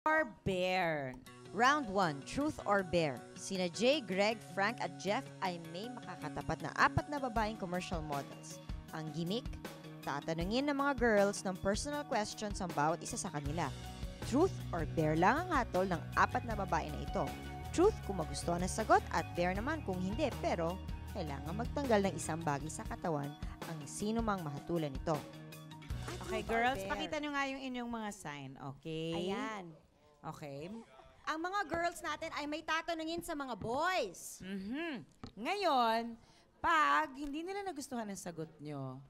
or Bear? Round 1, Truth or Bear? Sina Jay, Greg, Frank at Jeff ay may makakatapat na 4 na babaeng commercial models. Ang gimmick, tatanungin ng mga girls ng personal questions ang bawat isa sa kanila. Truth or Bear lang ang hatol ng 4 na babae na ito. Truth kung magustuhan ang sagot at Bear naman kung hindi, pero kailangan magtanggal ng isang bagay sa katawan ang sino mang mahatulan nito. Okay, girls, pakita nyo nga yung inyong mga sign, okay? Ayan. Okay. Ang mga girls natin ay may tatanungin sa mga boys. Ngayon, pag hindi nila nagustuhan ang sagot nyo,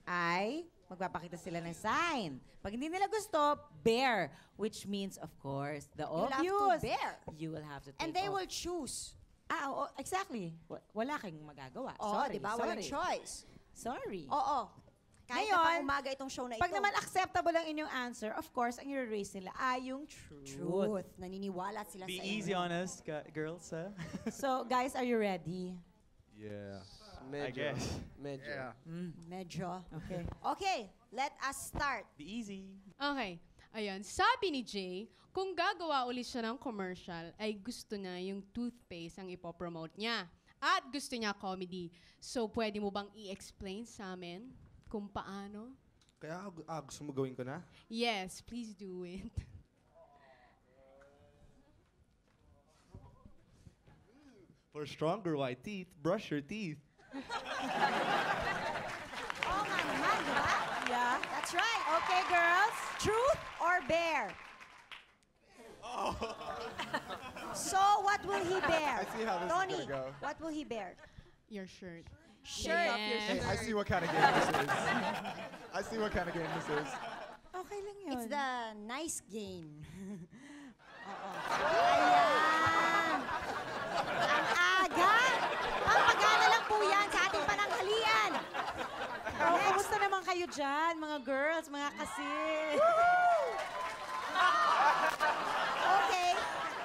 ay magpapakita sila ng sign. Pag hindi nila gusto, bear, which means, of course, the You'll have obvious. to bear. You will have to take And they off. will choose. Oo, exactly. Wala kang magagawa. Oo, Sorry, di ba? Walang choice. Sorry. Oo. Kahit Ngayon, na pang umaga itong show na ito. Pag naman acceptable ang inyong answer, of course, ang i-raise nila ay yung truth. Truth. Naniniwala sila Be sa easy inyo. on us, girls, huh? So, guys, are you ready? Yeah. I guess. Medyo. Medyo. Okay. Okay, let us start. Be easy. Okay. Ayan, sabi ni Jay, kung gagawa ulit siya ng commercial, ay gusto niya yung toothpaste ang ipopromote niya. At gusto niya comedy. So, pwede mo bang i-explain sa amin kung paano? Kaya gusto mo gawin ko na? Yes, please do it. For stronger white teeth, brush your teeth. Oo nga naman, di ba? Yeah. That's right. Okay, girls. Truth or bear? So, what will he bear? I see how this is Tony, gonna go. what will he bear? Your shirt. Shirt. Hey, I see what kind of game this is. I see what kind of game this is. Okay lang yun. It's the nice game. Oo. Ayan. Ang aga. Pampagana lang po yan sa ating pananghalian. Oh, kumusta naman kayo dyan, mga girls, mga kasis? Okay.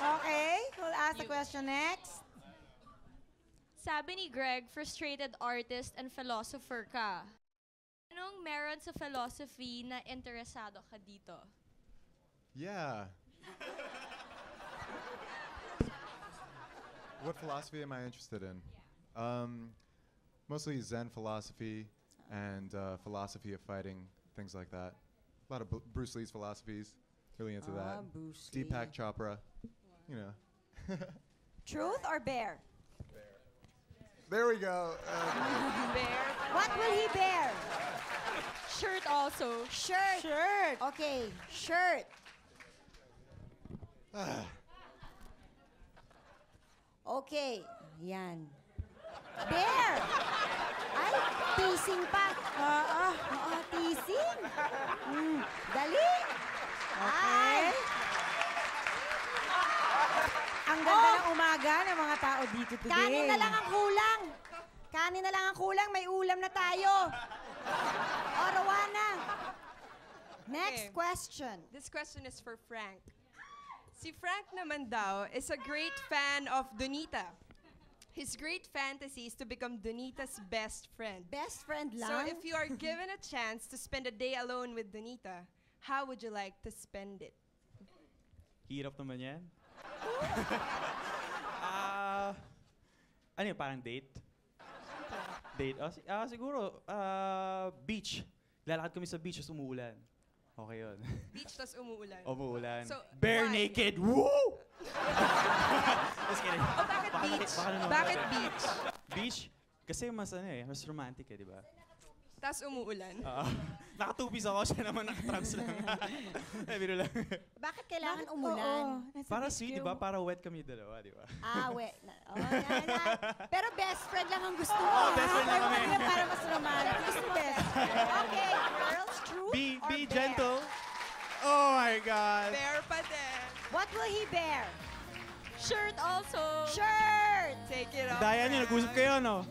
Okay, we'll ask the question next. Sabi ni Greg, frustrated artist and philosopher ka. Anong meron sa philosophy na interesado ka dito? Yeah. What philosophy am I interested in? Mostly Zen philosophy and philosophy of fighting, things like that. A lot of Bruce Lee's philosophies. Really into that. Bruce Deepak Chopra. You know. Truth or bear? There we go. Bear. What will he bear? Shirt also. Shirt. Shirt. Okay, shirt. Okay, yan. Bear! Ay, teasing pa. Oo, teasing. Dali. Ay. Ang ganda ng umaga ng mga tao dito today. Kanin na lang ang kulang. Kanin na lang ang kulang, may ulam na tayo. O, Rowana. Next Okay. question. This question is for Frank. Si Frank naman daw is a great fan of Donita. His great fantasy is to become Donita's best friend. Best friend lang? So if you are given a chance to spend a day alone with Donita, how would you like to spend it? Hirap naman yan. Ano yun, parang date? Date? Siguro, beach. Lalakad kami sa beach, tapos umuulan. Okay yun. Beach tas umuulan. Umuulan. So, Bare why? naked! Woo! Just kidding. Oh, bakit beach? Bakit beach? Beach? Kasi mas mas romantic di ba? Tas umuulan. Nakatupis ako, siya naman nakatrunks lang. Biro lang. Bakit kailangan umulan? Para sweet, di ba? Para wet kami dalawa, di ba? Wait. Yan. Pero best friend lang ang gusto mo. best friend lang kami. Para mas romantic. Gusto mo best. Okay, girls, truth Be or bear? gentle. Oh my God. Bear pa din. What will he bear? Shirt also. Shirt! Take it off. Daya niyo, nag-usap kayo, no?